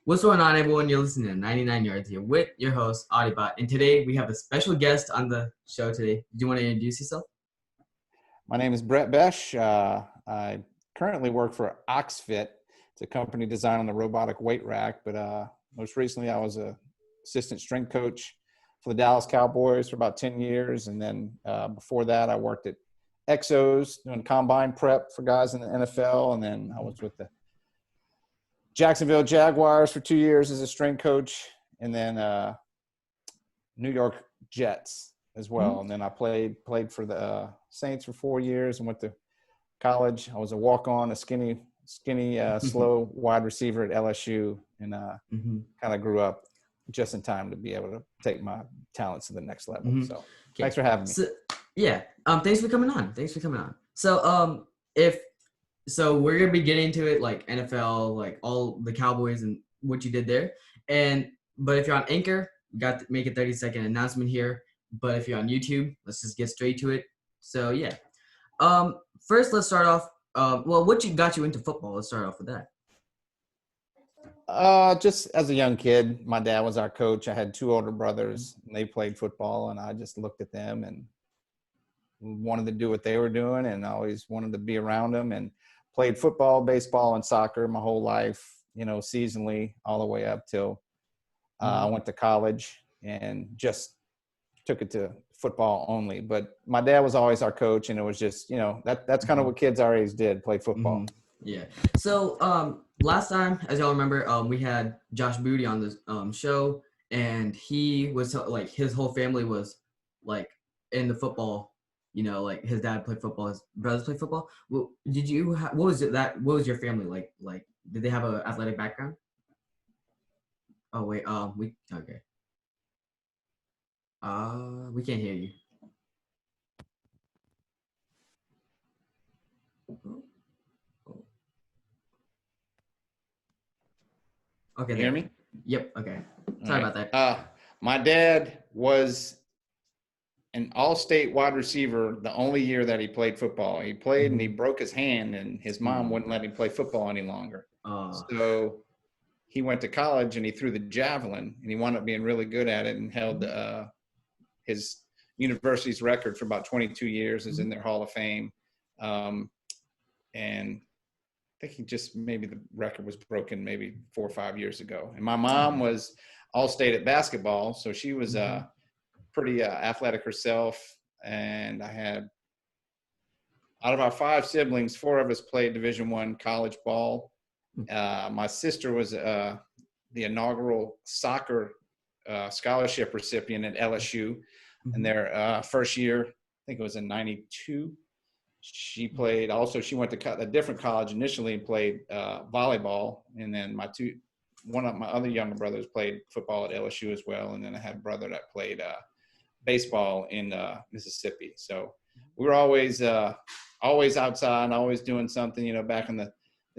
What's going on, everyone? You're listening to 99 Yards here with your host, Audibot. And today we have a special guest on the show today. Do you want to introduce yourself? My name is Bech. I currently work for Oxfit. It's a company designed on the robotic weight rack. But most recently, I was a assistant strength coach for the Dallas Cowboys for about 10 years. And then before that, I worked at Exos doing combine prep for guys in the NFL. And then I was with the Jacksonville Jaguars for 2 years as a strength coach. And then New York Jets as well. And then I played for the Saints for 4 years and went to college. I was a walk-on, a skinny, slow wide receiver at LSU, and kind of grew up just in time to be able to take my talents to the next level. So thanks for having me. Thanks for coming on. So we're gonna be getting into it, like NFL, like all the Cowboys and what you did there. But if you're on Anchor, you got to make a 30-second announcement here. But if you're on YouTube, let's just get straight to it. So yeah. First, let's start off. What got you into football? Let's start off with that. Just as a young kid, my dad was our coach. I had two older brothers, and they played football, and I just looked at them and wanted to do what they were doing, and I always wanted to be around them, and played football, baseball, and soccer my whole life, seasonally all the way up till I went to college and just took it to football only. But my dad was always our coach, and it was just, that's kind of what kids our age did, play football. Yeah. So last time, as y'all remember, we had Josh Booty on this show, and he was like, his whole family was like in the football. Like his dad played football, his brothers played football. What was your family like? Like, did they have an athletic background? Oh wait, we can't hear you. Okay, you hear me? Yep. Okay. Sorry about that. My dad was an all-state wide receiver the only year that he played football. He played and he broke his hand, and his mom wouldn't let him play football any longer. So he went to college and he threw the javelin, and he wound up being really good at it and held his university's record for about 22 years, is in their Hall of Fame. And I think maybe the record was broken maybe 4 or 5 years ago. And my mom was all-state at basketball, so she was pretty athletic herself. And I had, out of our 5 siblings, 4 of us played Division I college ball. My sister was the inaugural soccer scholarship recipient at LSU in their first year. I think it was in '92. She played, also she went to a different college initially and played volleyball. And then one of my other younger brothers played football at LSU as well. And then I had a brother that played baseball in Mississippi. So we were always outside, always doing something. Back in the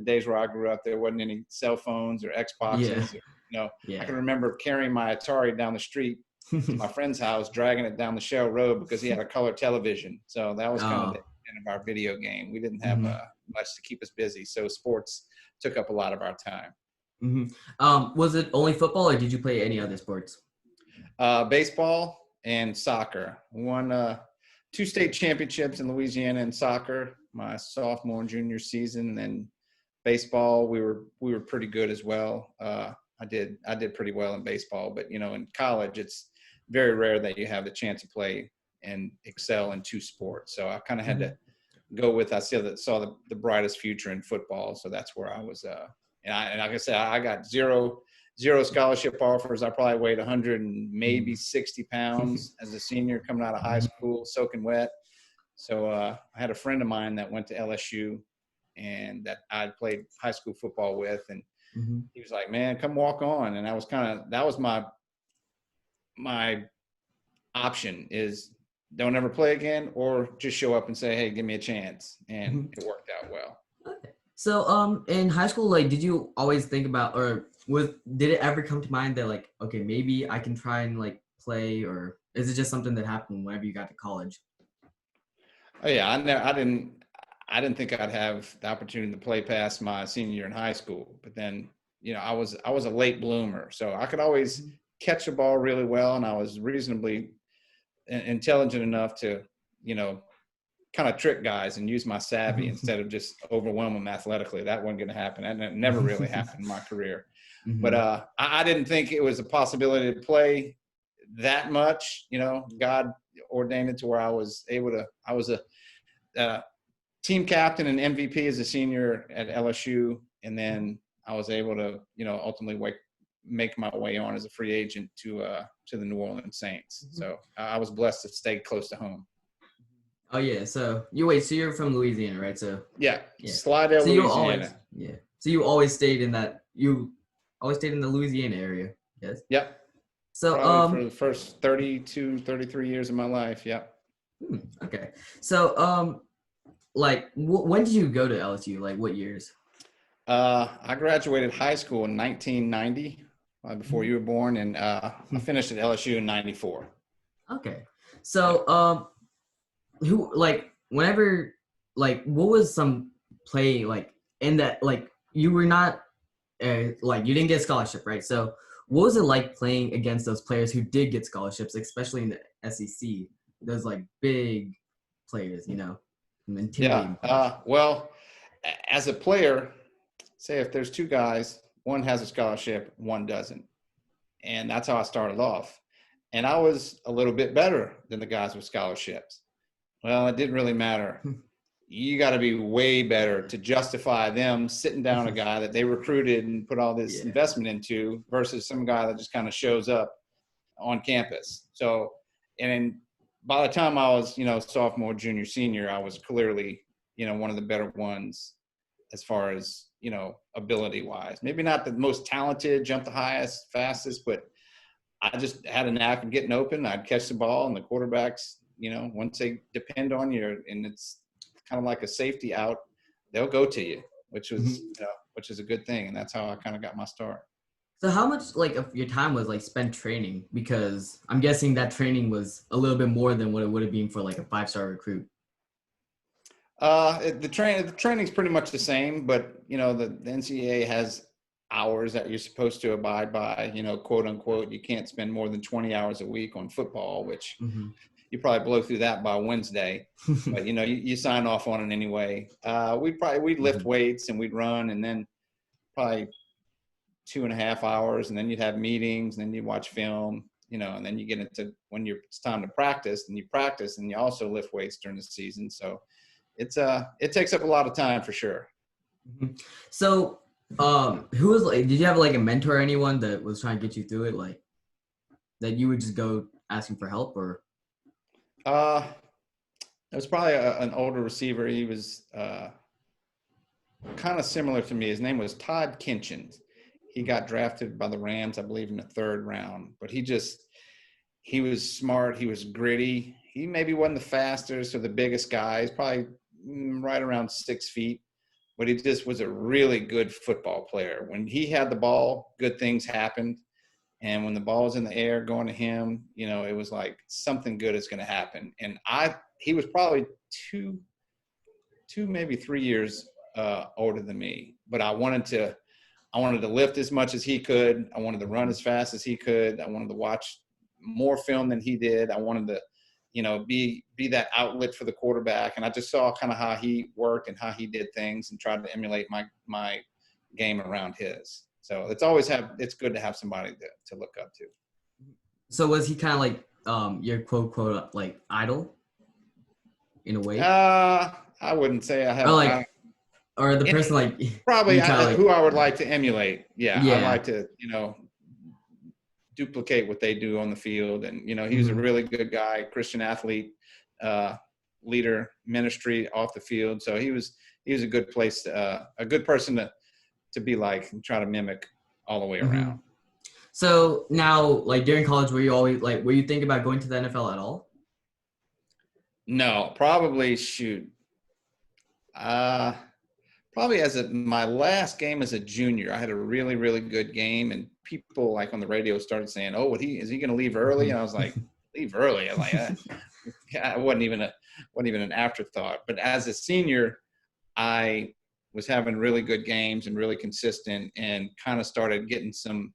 days where I grew up, there wasn't any cell phones or Xboxes. I can remember carrying my Atari down the street to my friend's house, dragging it down the Shell Road because he had a color television. So that was kind of the end of our video game. We didn't have much to keep us busy, so sports took up a lot of our time. Was it only football, or did you play any other sports? Baseball and soccer. Won 2 state championships in Louisiana in soccer my sophomore and junior season. And then baseball, we were pretty good as well. I did pretty well in baseball, but in college it's very rare that you have the chance to play and excel in 2 sports. So I kind of had to go with, I saw the brightest future in football. So that's where I was, and like I said, I got zero scholarship offers. I probably weighed 100 and maybe 60 pounds as a senior coming out of high school, soaking wet. So I had a friend of mine that went to LSU and that I played high school football with, and he was like, "Man, come walk on." And that was my option, is don't ever play again, or just show up and say, "Hey, give me a chance." And it worked out well. Okay. So in high school, like, did you always think about, or did it ever come to mind that, like, okay, maybe I can try and like play, or is it just something that happened whenever you got to college? Oh yeah, I didn't think I'd have the opportunity to play past my senior year in high school. But then, I was a late bloomer, so I could always catch the ball really well, and I was reasonably intelligent enough to, kind of trick guys and use my savvy instead of just overwhelm them athletically. That wasn't going to happen, and it never really happened in my career. But I didn't think it was a possibility to play that much. God ordained it to where I was able to. I was a team captain and MVP as a senior at LSU, and then I was able to, ultimately make my way on as a free agent to the New Orleans Saints. So I was blessed to stay close to home. Oh yeah, so you're from Louisiana, right? So yeah. Slidell, so Louisiana. So you always stayed in the Louisiana area, yes? Yep. So probably for the first 32, 33 years of my life. Yep. Okay. So like when did you go to LSU? Like what years? I graduated high school in 1990, before you were born, and I finished at LSU in 94. Okay. So who like whenever like what was some play like in that like you were not like you didn't get a scholarship, right? So what was it like playing against those players who did get scholarships, especially in the SEC? Those like big players, intimidating. Well, as a player, say if there's two guys, one has a scholarship, one doesn't, and that's how I started off. And I was a little bit better than the guys with scholarships. Well, it didn't really matter. You got to be way better to justify them sitting down a guy that they recruited and put all this investment into versus some guy that just kind of shows up on campus. So, and by the time I was, sophomore, junior, senior, I was clearly, one of the better ones as far as, ability wise. Maybe not the most talented, jump the highest, fastest, but I just had a knack of getting open. I'd catch the ball, and the quarterbacks, once they depend on you, and it's kind of like a safety out, they'll go to you, which was, which is a good thing. And that's how I kind of got my start. So how much like of your time was like spent training? Because I'm guessing that training was a little bit more than what it would have been for like a 5-star recruit. The training's pretty much the same, but the NCAA has hours that you're supposed to abide by, quote unquote. You can't spend more than 20 hours a week on football, which you probably blow through that by Wednesday, but you sign off on it anyway. We'd lift weights and we'd run, and then probably 2.5 hours, and then you'd have meetings, and then you'd watch film, and then you get into when it's time to practice, and you practice, and you also lift weights during the season. So it takes up a lot of time for sure. So who was like, did you have like a mentor or anyone that was trying to get you through it, like that you would just go asking for help? Or it was probably an older receiver. He was kind of similar to me. His name was Todd Kinchin. He got drafted by the Rams, I believe, in the 3rd round. But he was smart. He was gritty. He maybe wasn't the fastest or the biggest guy. He's probably right around 6 feet. But he just was a really good football player. When he had the ball, good things happened. And when the ball was in the air going to him, it was like something good is going to happen. And he was probably two, maybe 3 years older than me. But I wanted to lift as much as he could. I wanted to run as fast as he could. I wanted to watch more film than he did. I wanted to, be that outlet for the quarterback. And I just saw kind of how he worked and how he did things and tried to emulate my game around his. So it's good to have somebody to look up to. So was he kind of like your quote like idol in a way? I wouldn't say I have. Or the person like probably who I would like to emulate. Yeah. I'd like to, duplicate what they do on the field. And, he was a really good guy, Christian athlete, leader, ministry off the field. So he was a good place, a good person to be like and try to mimic all the way around. So now, like during college, were you thinking about going to the NFL at all? No, probably probably my last game as a junior. I had a really, really good game, and people like on the radio started saying, "Oh, is he going to leave early?" And I was like, "Leave early?" I'm like, it wasn't even an afterthought. But as a senior, I was having really good games and really consistent, and kind of started getting some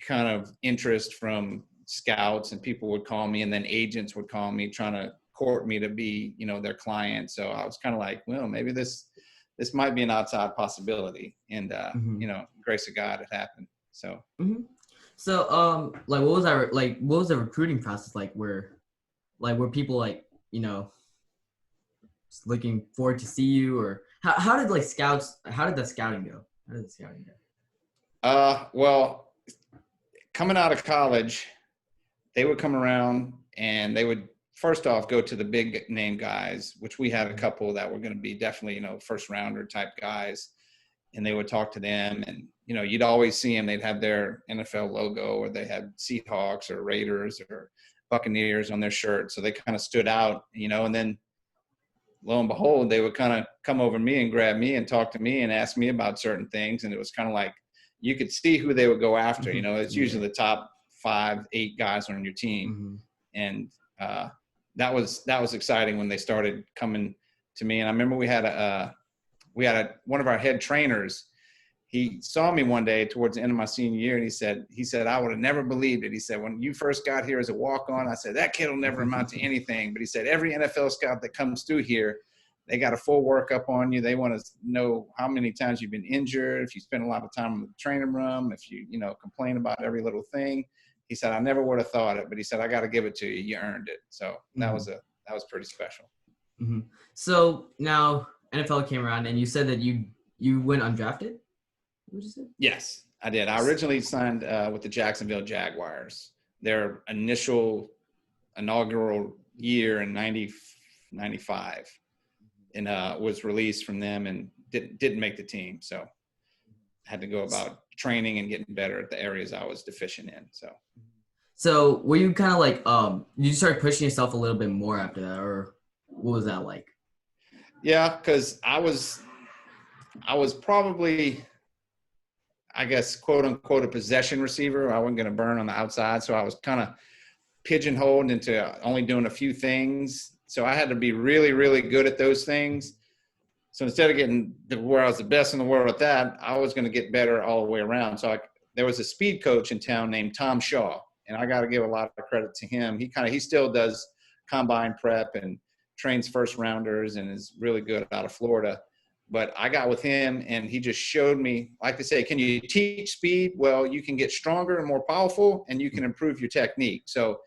kind of interest from scouts, and people would call me, and then agents would call me trying to court me to be, their client. So I was kind of like, well, maybe this might be an outside possibility. And, grace of God, it happened. So, So, like, what was the recruiting process like were people like, looking forward to see you, or how did the scouting go? Well, coming out of college, they would come around and they would first off go to the big name guys, which we had a couple that were going to be definitely, first rounder type guys. And they would talk to them, and, you'd always see them. They'd have their NFL logo, or they had Seahawks or Raiders or Buccaneers on their shirt. So they kind of stood out, and then lo and behold, they would kind of come over me and grab me and talk to me and ask me about certain things. And it was kind of like, you could see who they would go after. It's usually the top 5, 8 guys on your team. And that was exciting when they started coming to me. And I remember we had one of our head trainers. He saw me one day towards the end of my senior year, and he said, I would have never believed it. He said, when you first got here as a walk-on, I said, that kid will never amount to anything. But he said, every NFL scout that comes through here, they got a full workup on you. They want to know how many times you've been injured, if you spend a lot of time in the training room, if you, complain about every little thing. He said, I never would have thought it, but he said, I got to give it to you. You earned it. So that was pretty special. So now NFL came around, and you said that you went undrafted. What did you say? Yes, I did. I originally signed with the Jacksonville Jaguars. Their inaugural year in 95, and was released from them and didn't make the team. So I had to go about training and getting better at the areas I was deficient in. So were you kind of like, you started pushing yourself a little bit more after that, or what was that like? Yeah, because I was probably, I guess, quote unquote, a possession receiver. I wasn't going to burn on the outside. So I was kind of pigeonholed into only doing a few things. So I had to be really, really good at those things. So instead of getting where I was the best in the world at that, I was going to get better all the way around. So there was a speed coach in town named Tom Shaw, and I got to give a lot of credit to him. He still does combine prep and trains first rounders and is really good out of Florida. But I got with him, and he just showed me, like they say, can you teach speed? Well, you can get stronger and more powerful, and you can improve your technique. So,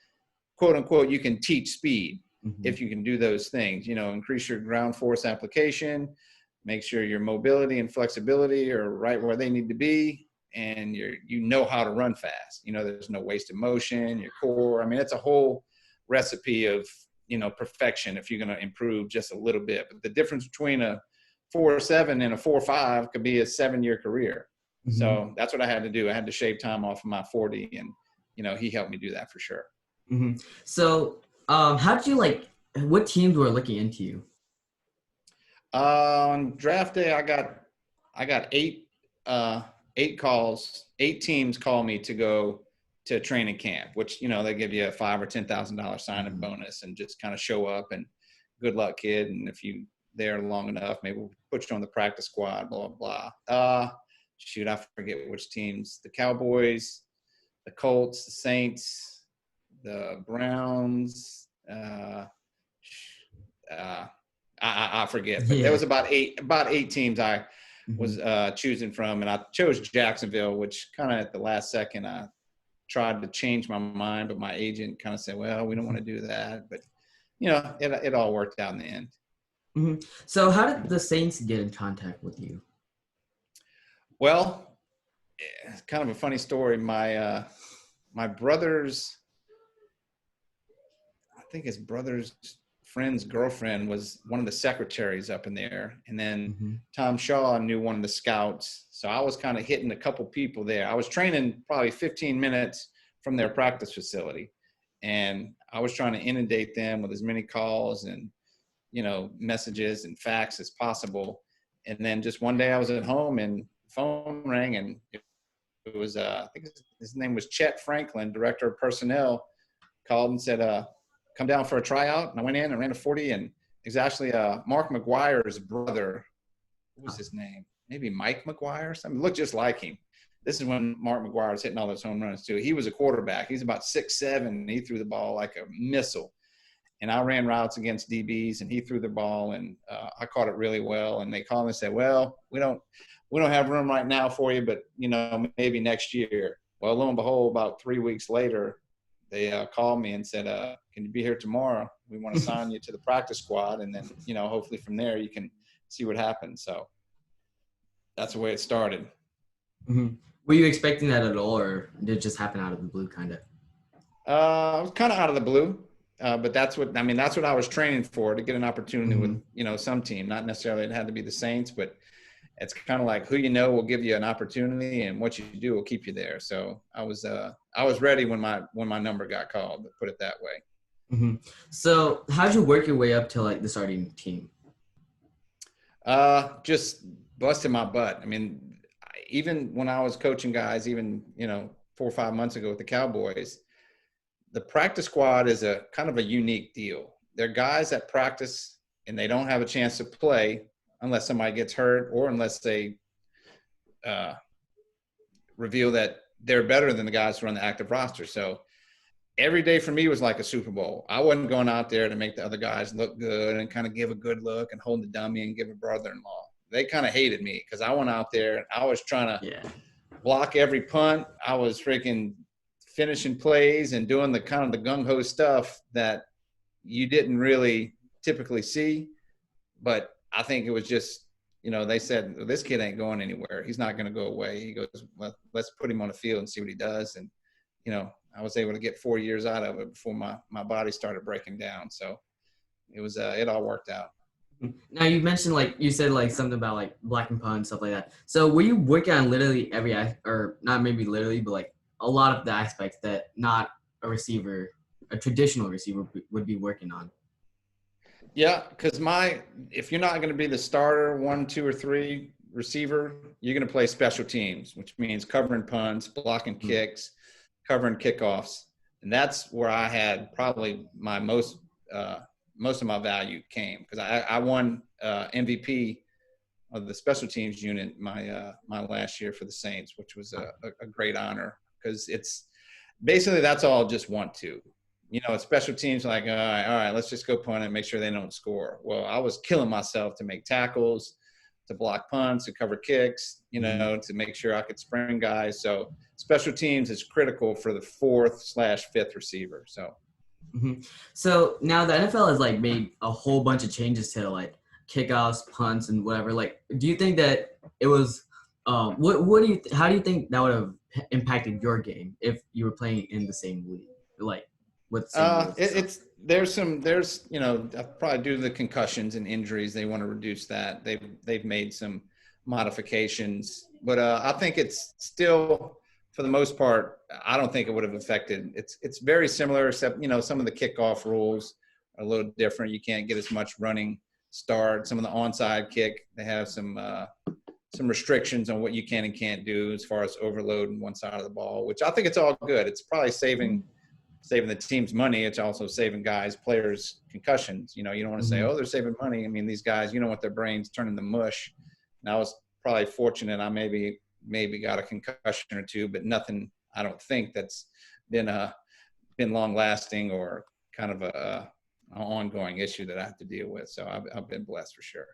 quote unquote, you can teach speed if you can do those things. Increase your ground force application, make sure your mobility and flexibility are right where they need to be, and you know how to run fast. There's no wasted motion, your core. I mean, it's a whole recipe of, perfection if you're going to improve just a little bit. But the difference between a 4.7 and a 4.5 could be a 7-year career. So that's what I had to do. I had to shave time off of my 40, and, he helped me do that for sure. So how did you what teams were looking into you? On draft day, I got 8 calls. 8 teams call me to go to training camp, which, they give you a $5,000 or $10,000 sign-up bonus, and just kind of show up and good luck, kid. And if you there long enough, maybe we'll put you on the practice squad, blah, blah, blah. I forget which teams. The Cowboys, the Colts, the Saints, the Browns. I forget, but there was about eight teams I was choosing from, and I chose Jacksonville, which kind of at the last second I tried to change my mind, but my agent kind of said, well, we don't want to do that. But, it all worked out in the end. So how did the Saints get in contact with you? Well, it's kind of a funny story. My brother's, I think his brother's friend's girlfriend was one of the secretaries up in there. And then Tom Shaw knew one of the scouts. So I was kind of hitting a couple people there. I was training probably 15 minutes from their practice facility. And I was trying to inundate them with as many calls and, messages and facts as possible. And then just one day I was at home and the phone rang, and it was, I think his name was Chet Franklin, director of personnel, called and said, come down for a tryout. And I went in and ran a 40, and it's actually Mark McGuire's brother what was his name? Maybe Mike McGuire or something. Looked just like him. This is when Mark McGuire was hitting all those home runs too. He was a quarterback. He's about 6'7", and he threw the ball like a missile. And I ran routes against DBs, and he threw the ball, and I caught it really well. And they called me and said, "Well, we don't have room right now for you, but maybe next year." Well, lo and behold, about 3 weeks later, they called me and said, "Can you be here tomorrow? We want to sign you to the practice squad, and then hopefully from there you can see what happens." So that's the way it started. Mm-hmm. Were you expecting that at all, or did it just happen out of the blue, kind of? I was kind of out of the blue. But that's what I was training for, to get an opportunity with, some team. Not necessarily it had to be the Saints, but it's kind of like who will give you an opportunity, and what you do will keep you there. So I was ready when my number got called, to put it that way. Mm-hmm. So how'd you work your way up to like the starting team? Just busting my butt. I mean, even when I was coaching guys, even 4 or 5 months ago with the Cowboys, the practice squad is a kind of a unique deal. They're guys that practice and they don't have a chance to play unless somebody gets hurt, or unless they reveal that they're better than the guys who are on the active roster. So every day for me was like a Super Bowl. I wasn't going out there to make the other guys look good and kind of give a good look and hold the dummy and give a brother-in-law. They kind of hated me because I went out there and I was trying to block every punt. I was freaking finishing plays and doing the kind of the gung-ho stuff that you didn't really typically see. But I think it was just, they said, well, this kid ain't going anywhere. He's not going to go away. He goes, well, let's put him on the field and see what he does. And, I was able to get 4 years out of it before my body started breaking down. So it was, it all worked out. Now you mentioned, like you said, like something about like blocking punt, stuff like that. So were you working on literally every, or not maybe literally, but like a lot of the aspects that not a traditional receiver would be working on? Yeah, because if you're not going to be the starter 1, 2, or 3 receiver, you're going to play special teams, which means covering punts, blocking kicks, covering kickoffs, and that's where I had probably my most of my value came, because I won MVP of the special teams unit my last year for the Saints, which was a great honor, because it's basically that's all just want to. Special teams like, all right, let's just go punt and make sure they don't score. Well, I was killing myself to make tackles, to block punts, to cover kicks, to make sure I could spring guys. So special teams is critical for the 4th/5th receiver. So. Mm-hmm. So now the NFL has like made a whole bunch of changes to like kickoffs, punts, and whatever. Like, do you think that it was? How do you think that would have impacted your game if you were playing in the same league, like with the same there's probably due to the concussions and injuries, they want to reduce that. They've made some modifications, but I think it's still, for the most part, I don't think it would have affected. It's very similar, except some of the kickoff rules are a little different. You can't get as much running start. Some of the onside kick, they have some restrictions on what you can and can't do as far as overloading one side of the ball, which I think it's all good. It's probably saving the team's money. It's also saving players concussions. You don't want to say, oh, they're saving money. I mean, these guys, what their brains turning to mush. And I was probably fortunate. I maybe got a concussion or two, but nothing, I don't think, that's been long lasting or kind of an ongoing issue that I have to deal with. So I've been blessed for sure.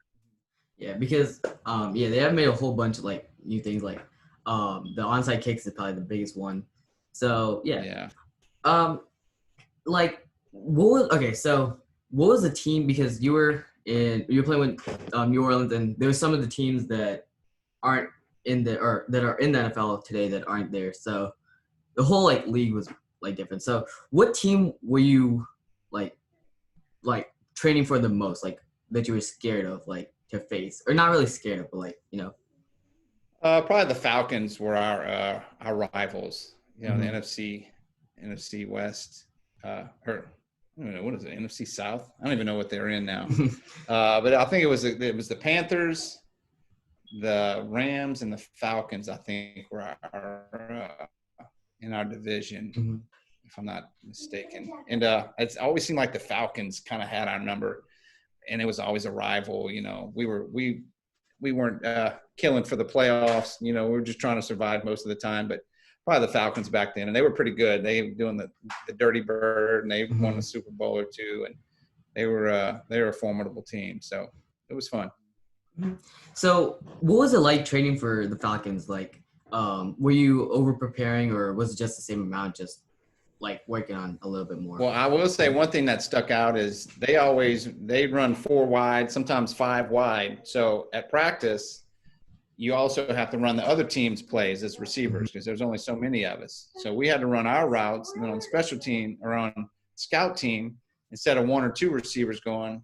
Yeah, because they have made a whole bunch of like new things, like the onside kicks is probably the biggest one. So yeah. Like what was the team, because you were playing with New Orleans, and there were some of the teams that aren't that are in the NFL today that aren't there. So the whole like league was like different. So what team were you like training for the most, like that you were scared of, like to face, or not really scared of, but like probably the Falcons were our rivals. The NFC West, or I don't know, what is it, NFC South? I don't even know what they're in now. But I think it was the Panthers, the Rams, and the Falcons, I think, were in our division, if I'm not mistaken. And it's always seemed like the Falcons kind of had our number, and it was always a rival. we weren't killing for the playoffs. We were just trying to survive most of the time. But probably the Falcons back then, and they were pretty good. They were doing the Dirty Bird, and they won a Super Bowl or two, and they were a formidable team. So it was fun. So what was it like training for the Falcons? Like, were you over preparing, or was it just the same amount, just like working on a little bit more? Well, I will say one thing that stuck out is they run 4 wide, sometimes 5 wide. So at practice, you also have to run the other team's plays as receivers because there's only so many of us. So we had to run our routes, and then on special team or on scout team, instead of 1 or 2 receivers going,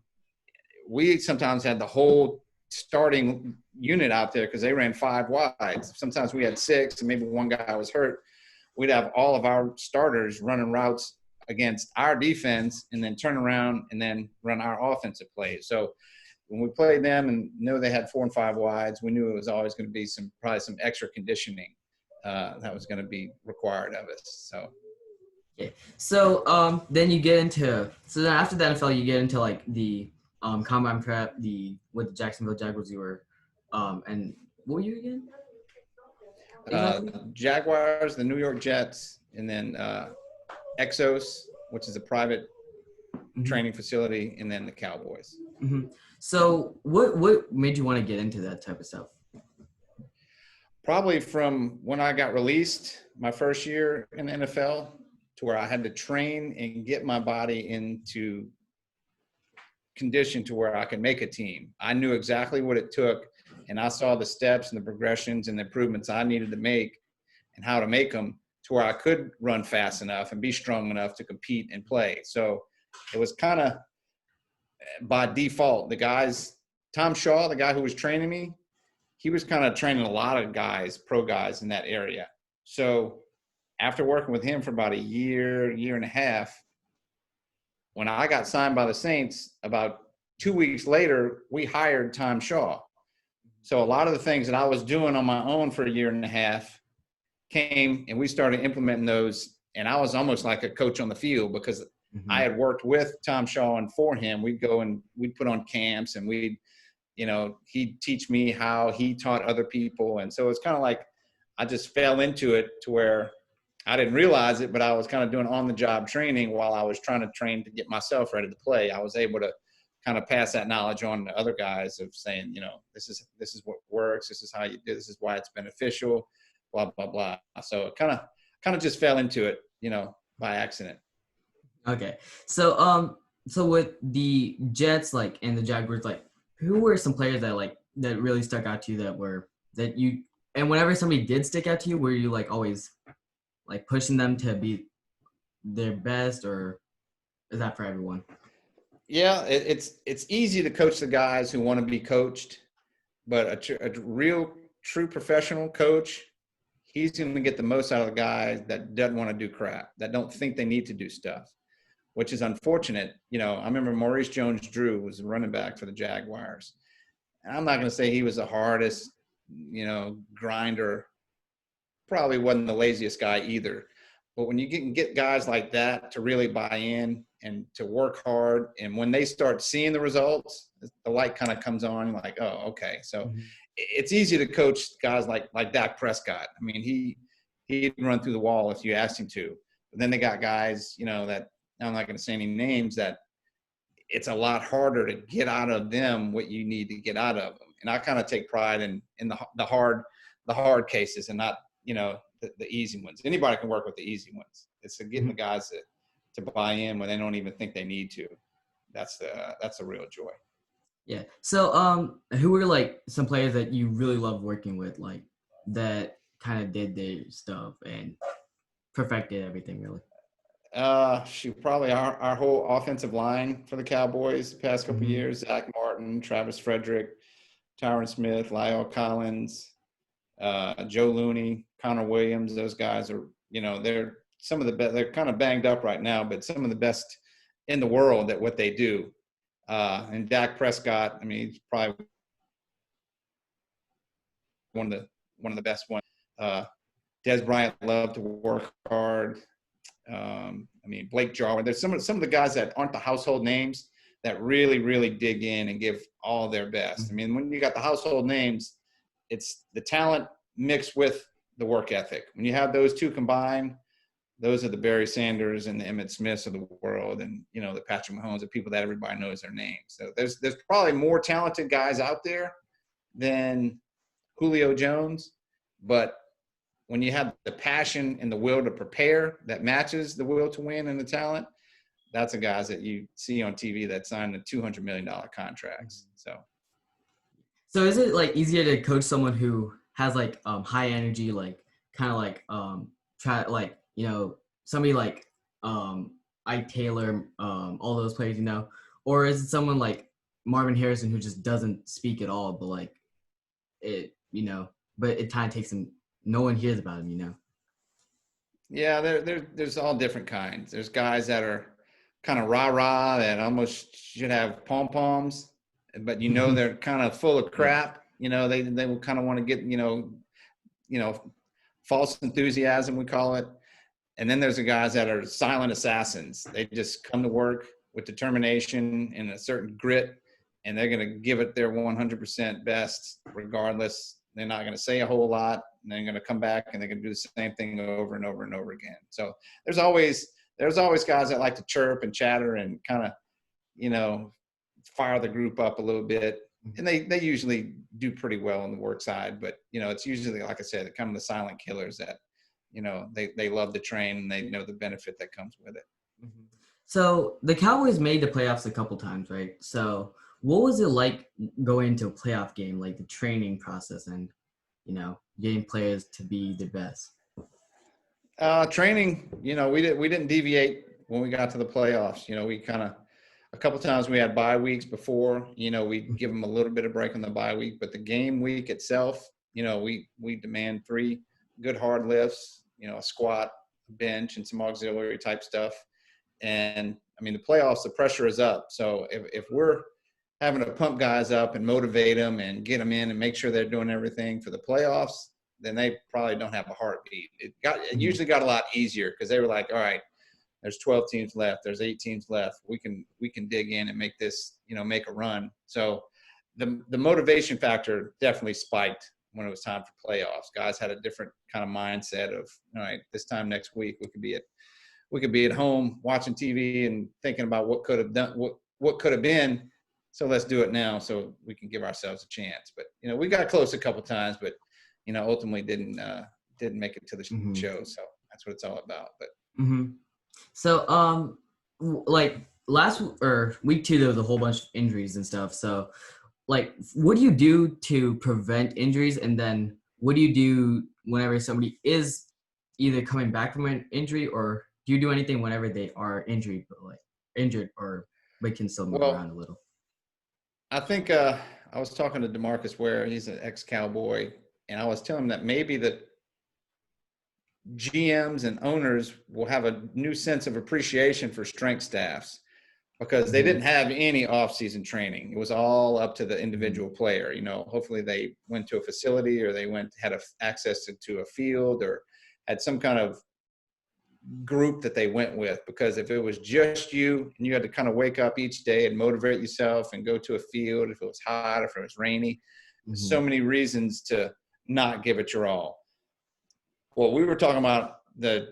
we sometimes had the whole starting unit out there because they ran 5 wides. Sometimes we had 6, and maybe one guy was hurt. We'd have all of our starters running routes against our defense and then turn around and then run our offensive plays. So when we played them and knew they had 4 and 5 wides, we knew it was always going to be probably some extra conditioning that was going to be required of us. So. Okay. So then you get into then after the NFL you get into like the combine prep with the Jacksonville Jaguars you were and what were you again? Exactly? Jaguars, the New York Jets, and then Exos, which is a private training facility, and then the Cowboys. So what made you want to get into that type of stuff? Probably from when I got released my first year in the NFL to where I had to train and get my body into condition to where I could make a team. I knew exactly what it took, and I saw the steps and the progressions and the improvements I needed to make and how to make them to where I could run fast enough and be strong enough to compete and play. So it was kind of by default. The guys, Tom Shaw, the guy who was training me, he was kind of training a lot of guys, pro guys in that area. So after working with him for about a year and a half, when I got signed by the Saints, about 2 weeks later, we hired Tom Shaw. So a lot of the things that I was doing on my own for a year and a half came, and we started implementing those. And I was almost like a coach on the field because I had worked with Tom Shaw and for him. We'd go and we'd put on camps, and he'd teach me how he taught other people. And so it's kind of like I just fell into it to where I didn't realize it, but I was kind of doing on-the-job training while I was trying to train to get myself ready to play. I was able to kind of pass that knowledge on to other guys of saying, this is what works. This is how you do. This is why it's beneficial, blah, blah, blah. So it kind of just fell into it, by accident. Okay. So with the Jets, and the Jaguars, who were some players that really stuck out to you and whenever somebody did stick out to you, were you always pushing them to be their best, or is that for everyone? Yeah, it's easy to coach the guys who want to be coached, but a real true professional coach, he's going to get the most out of the guys that doesn't want to do crap, that don't think they need to do stuff, which is unfortunate. I remember Maurice Jones-Drew was a running back for the Jaguars. And I'm not going to say he was the hardest, grinder. Probably wasn't the laziest guy either. But when you get guys like that to really buy in and to work hard, and when they start seeing the results, the light kind of comes on, like, oh, okay. So it's easy to coach guys like Dak Prescott. I mean, he'd run through the wall if you asked him to. But then they got guys, that I'm not going to say any names, that it's a lot harder to get out of them what you need to get out of them. And I kind of take pride in the hard cases and not, the easy ones. Anybody can work with the easy ones. It's getting the guys to buy in when they don't even think they need to. That's a real joy. Yeah. So who were some players that you really loved working with, that kind of did their stuff and perfected everything really? Probably our whole offensive line for the Cowboys the past couple of years: Zach Martin, Travis Frederick, Tyron Smith, Lyle Collins, Joe Looney, Connor Williams. Those guys are, they're some of the best. They're kind of banged up right now, but some of the best in the world at what they do. And Dak Prescott, I mean, he's probably one of the best ones. Des Bryant loved to work hard. Blake Jarwin. There's some of the guys that aren't the household names, that really, really dig in and give all their best. I mean, when you got the household names, it's the talent mixed with the work ethic. When you have those two combined, those are the Barry Sanders and the Emmitt Smiths of the world, and the Patrick Mahomes, the people that everybody knows their names. So there's probably more talented guys out there than Julio Jones, but when you have the passion and the will to prepare that matches the will to win and the talent, that's the guys that you see on TV that sign the $200 million contracts. So is it like easier to coach someone who has like high energy, like kind of like try like somebody like Ike Taylor, all those players, or is it someone like Marvin Harrison who just doesn't speak at all, but like it, but it kind of takes him. No one hears about him, Yeah, there's all different kinds. There's guys that are kind of rah-rah that almost should have pom-poms, but they're kind of full of crap. They will kind of want to get, false enthusiasm, we call it. And then there's the guys that are silent assassins. They just come to work with determination and a certain grit, and they're going to give it their 100% best regardless. They're not going to say a whole lot, and they're going to come back and they're going to do the same thing over and over and over again. So there's always guys that like to chirp and chatter and kind of, fire the group up a little bit. And they usually do pretty well on the work side, but it's usually, like I said, kind of the silent killers that, they love the train and they know the benefit that comes with it. So the Cowboys made the playoffs a couple times, right? So what was it like going into a playoff game, like the training process and, getting players to be the best? Training, we didn't deviate when we got to the playoffs. We kind of, a couple times we had bye weeks before, we give them a little bit of break on the bye week, but the game week itself, we demand 3 good hard lifts, a squat, a bench, and some auxiliary type stuff. And I mean, the playoffs, the pressure is up. So if we're having to pump guys up and motivate them and get them in and make sure they're doing everything for the playoffs, then they probably don't have a heartbeat. It usually got a lot easier because they were like, all right, there's 12 teams left. There's 8 teams left. We can dig in and make this, make a run. So the motivation factor definitely spiked when it was time for playoffs. Guys had a different kind of mindset of, all right, this time next week we could be at home watching TV and thinking about what could have done, what could have been. So let's do it now so we can give ourselves a chance. But we got close a couple times, but ultimately didn't make it to the show. So that's what it's all about. But so like last or week 2 there was a whole bunch of injuries and stuff. So like, what do you do to prevent injuries, and then what do you do whenever somebody is either coming back from an injury, or do you do anything whenever they are injured or they can still move around a little? I think I was talking to DeMarcus Ware. He's an ex-Cowboy, and I was telling him that maybe the GMs and owners will have a new sense of appreciation for strength staffs because they didn't have any off-season training. It was all up to the individual player. Hopefully they went to a facility or they had access to a field or had some kind of group that they went with, because if it was just you and you had to kind of wake up each day and motivate yourself and go to a field, if it was hot, if it was rainy, so many reasons to not give it your all. Well, we were talking about the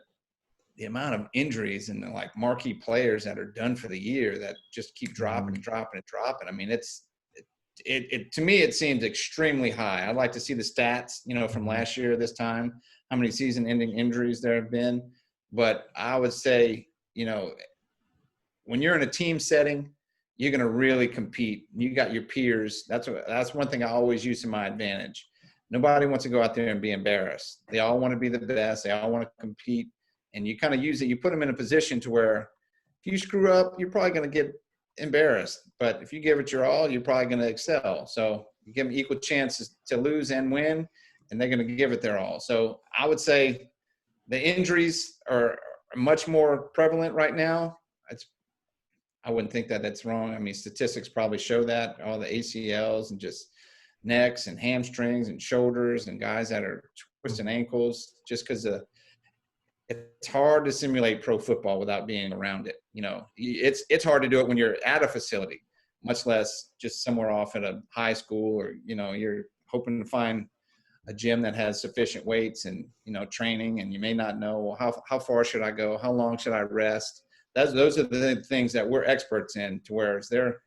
amount of injuries and the like marquee players that are done for the year that just keep dropping and dropping and dropping. I mean, it to me, it seems extremely high. I'd like to see the stats, from last year, this time, how many season ending injuries there have been. But I would say, when you're in a team setting, you're going to really compete. You got your peers. That's one thing I always use to my advantage. Nobody wants to go out there and be embarrassed. They all want to be the best. They all want to compete. And you kind of use it. You put them in a position to where if you screw up, you're probably going to get embarrassed. But if you give it your all, you're probably going to excel. So you give them equal chances to lose and win, and they're going to give it their all. So I would say the injuries are much more prevalent right now. I wouldn't think that that's wrong. I mean, statistics probably show that, all the ACLs and just necks and hamstrings and shoulders and guys that are twisting ankles just because it's hard to simulate pro football without being around it. It's hard to do it when you're at a facility, much less just somewhere off at a high school, or you're hoping to find a gym that has sufficient weights and training, and you may not know, well, how far should I go, how long should I rest. Those are the things that we're experts in, to whereas they're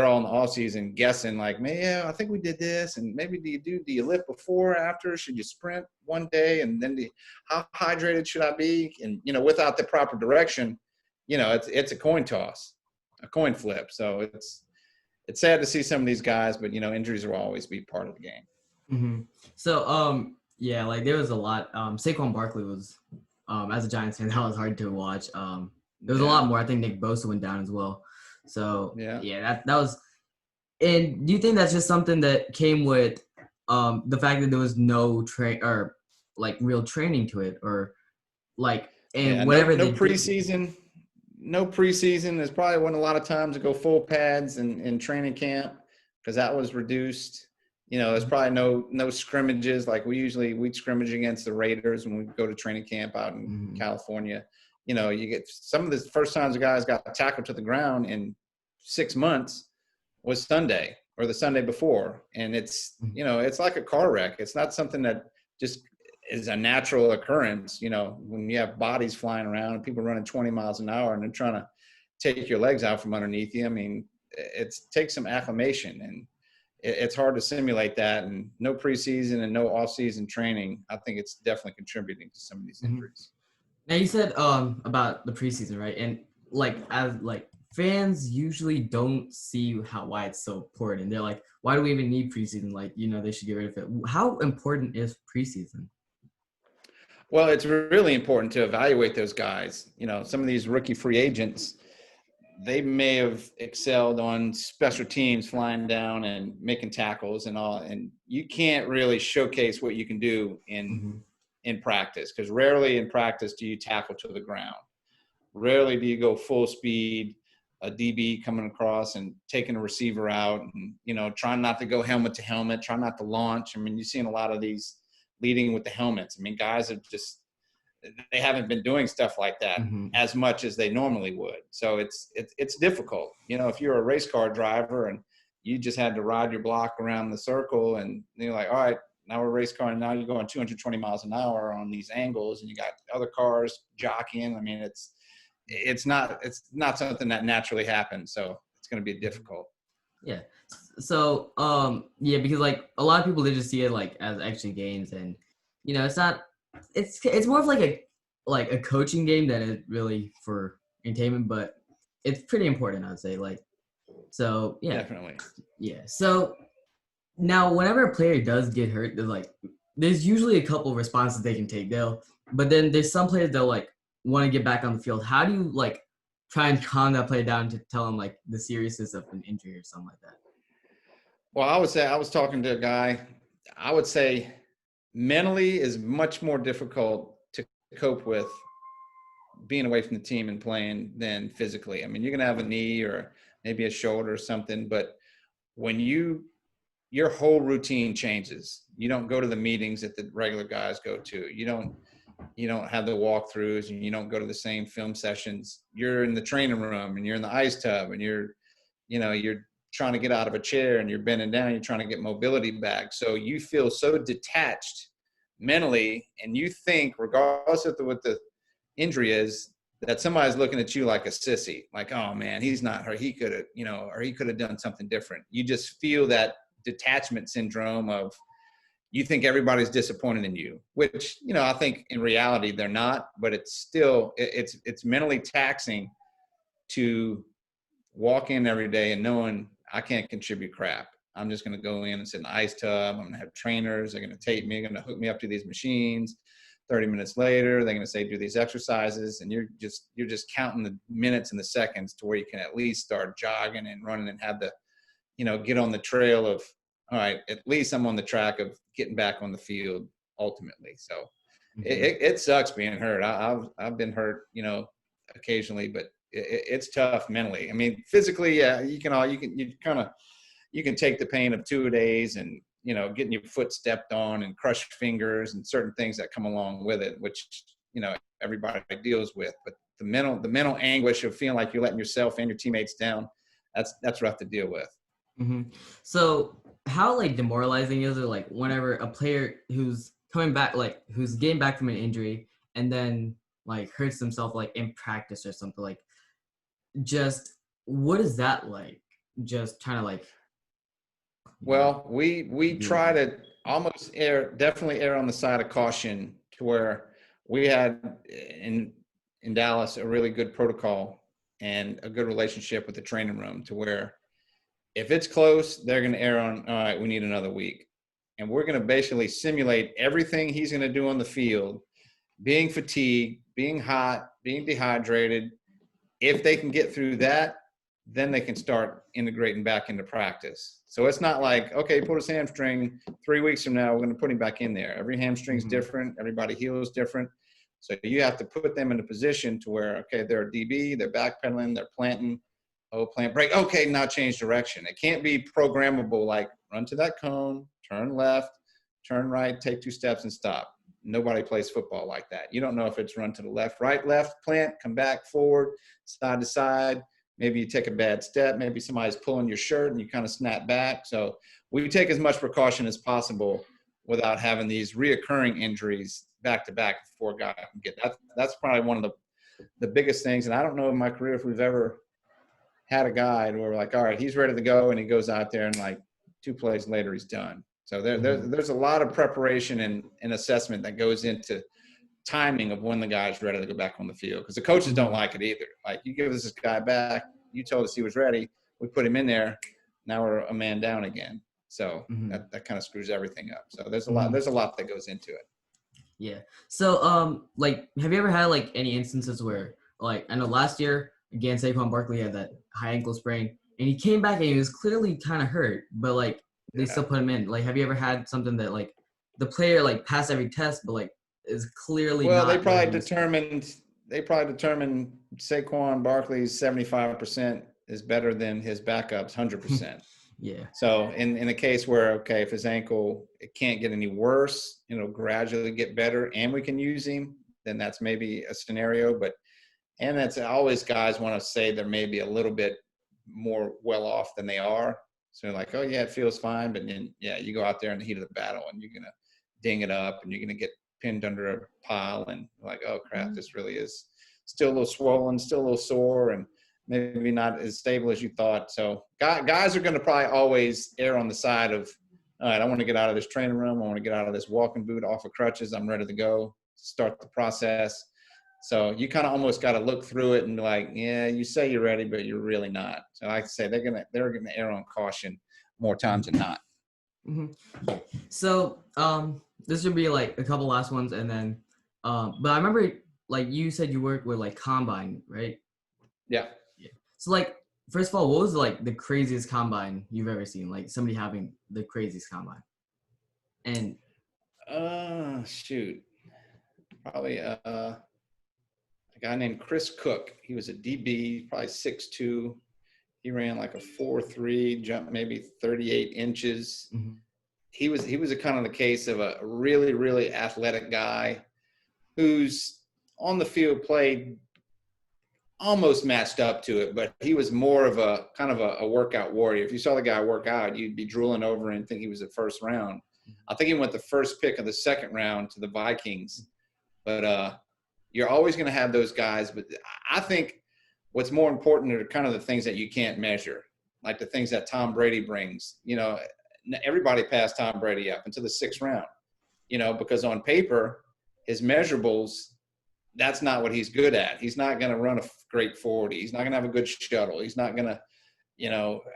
all in the off season guessing, like, man, yeah, I think we did this, and maybe do you lift before or after, should you sprint one day, and then how hydrated should I be, and without the proper direction, it's a coin toss, a coin flip. So it's sad to see some of these guys, but injuries will always be part of the game. Mm-hmm. So yeah, like there was a lot. Saquon Barkley was as a Giants fan, that was hard to watch. There was a lot more. I think Nick Bosa went down as well. So yeah, that was. And do you think that's just something that came with the fact that there was no or like real training to it, or like whatever no preseason. No preseason. There's probably wasn't a lot of times to go full pads in training camp, because that was reduced. There's probably no scrimmages. Like we'd scrimmage against the Raiders when we go to training camp out in California. You get some of the first times the guys got tackled to the ground in 6 months was Sunday or the Sunday before. And it's like a car wreck. It's not something that just is a natural occurrence. When you have bodies flying around and people running 20 miles an hour and they're trying to take your legs out from underneath you. I mean, it takes some acclimation, and it's hard to simulate that. And no preseason and no off-season training, I think it's definitely contributing to some of these injuries. Now you said about the preseason, right? And as fans usually don't see why it's so important. They're like, why do we even need preseason? They should get rid of it. How important is preseason? Well, it's really important to evaluate those guys. Some of these rookie free agents, they may have excelled on special teams, flying down and making tackles and all, and you can't really showcase what you can do in practice, because rarely in practice do you tackle to the ground. Rarely do you go full speed, a DB coming across and taking a receiver out, and trying not to go helmet to helmet, trying not to launch. I mean, you've seen a lot of these leading with the helmets. I mean, guys have they haven't been doing stuff like that as much as they normally would. So it's difficult. If you're a race car driver and you just had to ride your block around the circle, and you're like, all right, now we're a race car, and now you're going 220 miles an hour on these angles, and you got other cars jockeying. I mean, it's not something that naturally happens. So it's going to be difficult. Yeah. So because a lot of people, they just see it as actually games, and it's not. It's more of a coaching game than it really for entertainment, but it's pretty important, I'd say. So yeah, definitely. Yeah. So now, whenever a player does get hurt, there's usually a couple of responses they can take. But then there's some players that want to get back on the field. How do you try and calm that player down to tell him the seriousness of an injury or something like that? Well, I would say, I was talking to a guy, I would say mentally is much more difficult to cope with being away from the team and playing than physically. I mean, you're going to have a knee or maybe a shoulder or something, but when your whole routine changes. You don't go to the meetings that the regular guys go to. You don't have the walkthroughs, and you don't go to the same film sessions. You're in the training room, and you're in the ice tub, and you're trying to get out of a chair, and you're bending down, you're trying to get mobility back. So you feel so detached mentally, and you think, regardless of what the injury is, that somebody's looking at you like a sissy, like, oh man, he's not hurt. He could have, or he could have done something different. You just feel that detachment syndrome of, you think everybody's disappointed in you, which, I think in reality they're not, but it's still, it's mentally taxing to walk in every day and knowing I can't contribute crap. I'm just going to go in and sit in the ice tub. I'm going to have trainers. They're going to tape me, going to hook me up to these machines. 30 minutes later, they're going to say, do these exercises. And you're just counting the minutes and the seconds to where you can at least start jogging and running and have the, get on the trail of, all right, at least I'm on the track of getting back on the field ultimately. So it sucks being hurt. I've been hurt, occasionally, but it's tough mentally. I mean, physically, yeah, you can take the pain of 2 days and, getting your foot stepped on and crushed fingers and certain things that come along with it, which everybody deals with. But the mental anguish of feeling like you're letting yourself and your teammates down, that's rough to deal with. Mm-hmm. So how like demoralizing is it like whenever a player who's coming back, like who's getting back from an injury and then like hurts himself like in practice or something, like just what is that like? Just trying to like Well, we deal with try that. to almost definitely err on the side of caution, to where we had in Dallas a really good protocol and a good relationship with the training room, to where if it's close, they're going to err on, all right, we need another week. And we're going to basically simulate everything he's going to do on the field, being fatigued, being hot, being dehydrated. If they can get through that, then they can start integrating back into practice. So it's not like, okay, pulled his hamstring, 3 weeks from now, we're going to put him back in there. Every hamstring is different. Everybody heals different. So you have to put them in a position to where, okay, they're a DB, they're backpedaling, they're planting, plant break. Okay, now change direction. It can't be programmable like run to that cone, turn left, turn right, take 2 steps and stop. Nobody plays football like that. You don't know if it's run to the left, right, left, plant, come back, forward, side to side. Maybe you take a bad step. Maybe somebody's pulling your shirt and you kind of snap back. So we take as much precaution as possible without having these reoccurring injuries back to back before a guy can get that. That's probably one of the biggest things. And I don't know in my career if we've ever had a guy where we're like, all right, he's ready to go, and he goes out there and like 2 plays later he's done. So there's a lot of preparation and assessment that goes into timing of when the guy's ready to go back on the field, because the coaches don't like it either. Like, you give this guy back, you told us he was ready, we put him in there, now we're a man down again. So that kind of screws everything up. So there's a lot that goes into it. Yeah. So like have you ever had like any instances where like I know last year again Saquon Barkley had that high ankle sprain and he came back and he was clearly kind of hurt, but like they still put him in. Like have you ever had something that like the player like passed every test but like is clearly Well, they not what probably he was. determined Saquon Barkley's 75% is better than his backup's 100%. Yeah. So in a case where, okay, if his ankle, it can't get any worse, gradually get better and we can use him, then that's maybe a scenario. And that's always, guys want to say they're maybe a little bit more well off than they are. So they're like, oh yeah, it feels fine. But then, yeah, you go out there in the heat of the battle and you're going to ding it up and you're going to get pinned under a pile and like, oh crap, this really is still a little swollen, still a little sore, and maybe not as stable as you thought. So guys are going to probably always err on the side of, all right, I want to get out of this training room. I want to get out of this walking boot, off of crutches. I'm ready to go, start the process. So you kind of almost got to look through it and be like, yeah, you say you're ready, but you're really not. So like I say, they're gonna err on caution more times than not. So this would be like a couple last ones and then but I remember like you said you worked with like combine, right? Yeah. So like first of all, what was like the craziest combine you've ever seen? Like somebody having the craziest combine. And shoot. Probably a guy named Chris Cook. He was a DB, probably 6'2". He ran like a 4.3, jumped maybe 38 inches. He was a kind of the case of a really, really athletic guy who's on the field played almost matched up to it, but he was more of a kind of a workout warrior. If you saw the guy work out, you'd be drooling over and think he was the first round. I think he went the first pick of the second round to the Vikings. But you're always going to have those guys. But I think what's more important are kind of the things that you can't measure, like the things that Tom Brady brings. Everybody passed Tom Brady up into the 6th round, because on paper, his measurables, that's not what he's good at. He's not going to run a great 40. He's not going to have a good shuttle. He's not going to,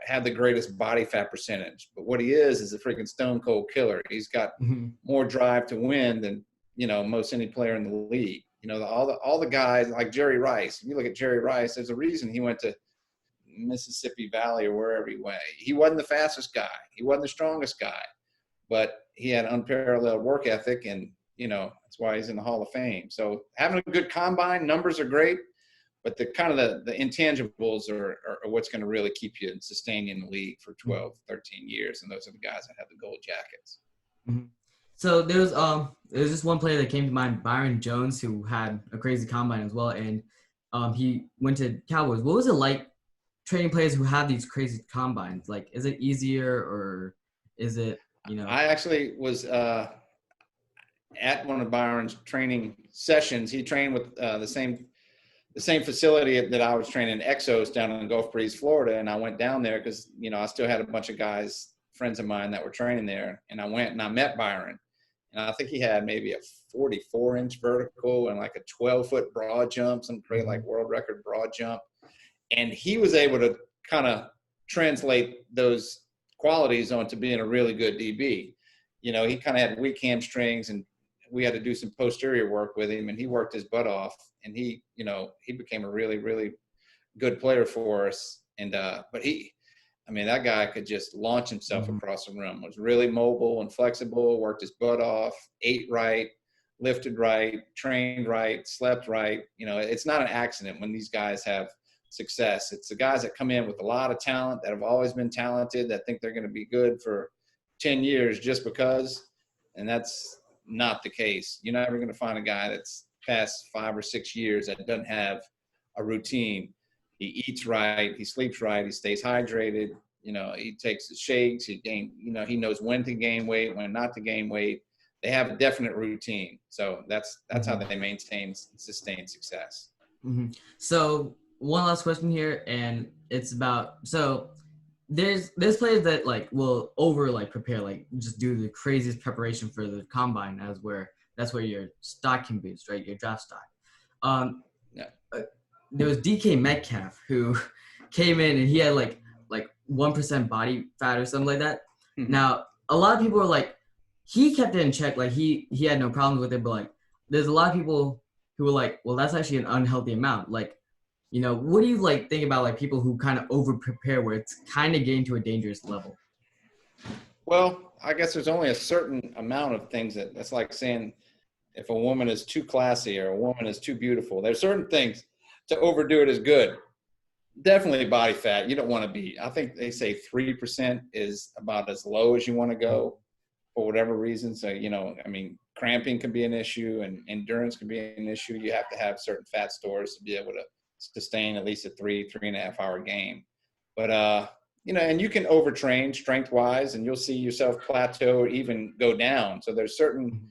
have the greatest body fat percentage. But what he is a freaking stone cold killer. He's got more drive to win than, most any player in the league. All the guys like Jerry Rice. If you look at Jerry Rice, there's a reason he went to Mississippi Valley or wherever he went. He wasn't the fastest guy. He wasn't the strongest guy, but he had unparalleled work ethic, and that's why he's in the Hall of Fame. So having a good combine, numbers are great, but the kind of the intangibles are what's going to really keep you and sustain you in the league for 12, 13 years. And those are the guys that have the gold jackets. So there's this one player that came to mind, Byron Jones, who had a crazy combine as well, and he went to Cowboys. What was it like training players who have these crazy combines? Like, is it easier or is it, you know? I actually was at one of Byron's training sessions. He trained with the same facility that I was training Exos down in Gulf Breeze, Florida. And I went down there because, I still had a bunch of guys, friends of mine that were training there. And I went and I met Byron. And I think he had maybe a 44-inch vertical and like a 12-foot broad jump, some great like world record broad jump. And he was able to kind of translate those qualities onto being a really good DB. He kind of had weak hamstrings and we had to do some posterior work with him and he worked his butt off and he became a really, really good player for us. And, but that guy could just launch himself across the room, was really mobile and flexible, worked his butt off, ate right, lifted right, trained right, slept right. It's not an accident when these guys have success. It's the guys that come in with a lot of talent, that have always been talented, that think they're going to be good for 10 years just because, and that's not the case. You're never going to find a guy that's past 5 or 6 years that doesn't have a routine. He eats right, he sleeps right, he stays hydrated, he takes the shakes, he knows when to gain weight, when not to gain weight. They have a definite routine. So that's how they maintain sustained success. So one last question here, and it's about, so there's players that like will over like prepare, like just do the craziest preparation for the combine, that's where your stock can boost, right? Your draft stock. There was DK Metcalf who came in and he had like 1% body fat or something like that. Now a lot of people are like, he kept it in check, like he had no problems with it, but like there's a lot of people who were like, well, that's actually an unhealthy amount. Like, what do you like think about like people who kind of over prepare where it's kind of getting to a dangerous level? Well, I guess there's only a certain amount of things that's like saying if a woman is too classy or a woman is too beautiful. There's certain things to overdo it is good. Definitely body fat. You don't want to be, I think they say 3% is about as low as you want to go for whatever reason. So, cramping can be an issue and endurance can be an issue. You have to have certain fat stores to be able to sustain at least a 3.5 hour game. But, and you can overtrain strength wise and you'll see yourself plateau or even go down. So there's certain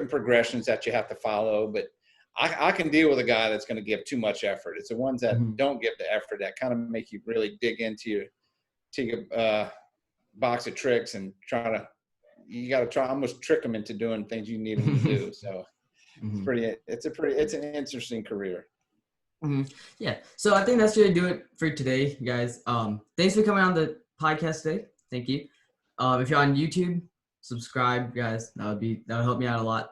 progressions that you have to follow, but I can deal with a guy that's going to give too much effort. It's the ones that don't give the effort that kind of make you really dig into your box of tricks and you got to try almost trick them into doing things you need them to do. So it's an interesting career. Yeah. So I think that's going to do it for today, guys. Thanks for coming on the podcast today. Thank you. If you're on YouTube, subscribe, guys. That would help me out a lot.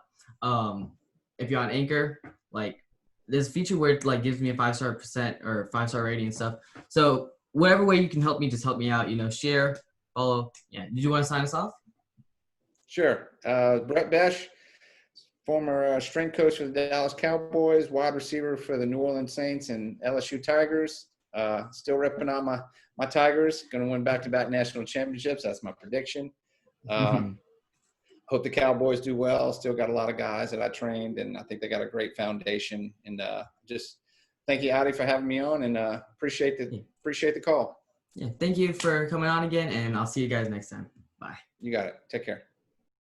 If you're on Anchor, like there's a feature where it like gives me a 5-star percent or 5-star rating and stuff. So whatever way you can help me, just help me out. Share, follow. Yeah. Did you want to sign us off? Sure. Bech, former strength coach for the Dallas Cowboys, wide receiver for the New Orleans Saints and LSU Tigers. Still repping on my Tigers. Going to win back-to-back national championships. That's my prediction. Hope the Cowboys do well. Still got a lot of guys that I trained, and I think they got a great foundation. And just thank you, Adi, for having me on, and appreciate the call. Yeah, thank you for coming on again, and I'll see you guys next time. Bye. You got it. Take care.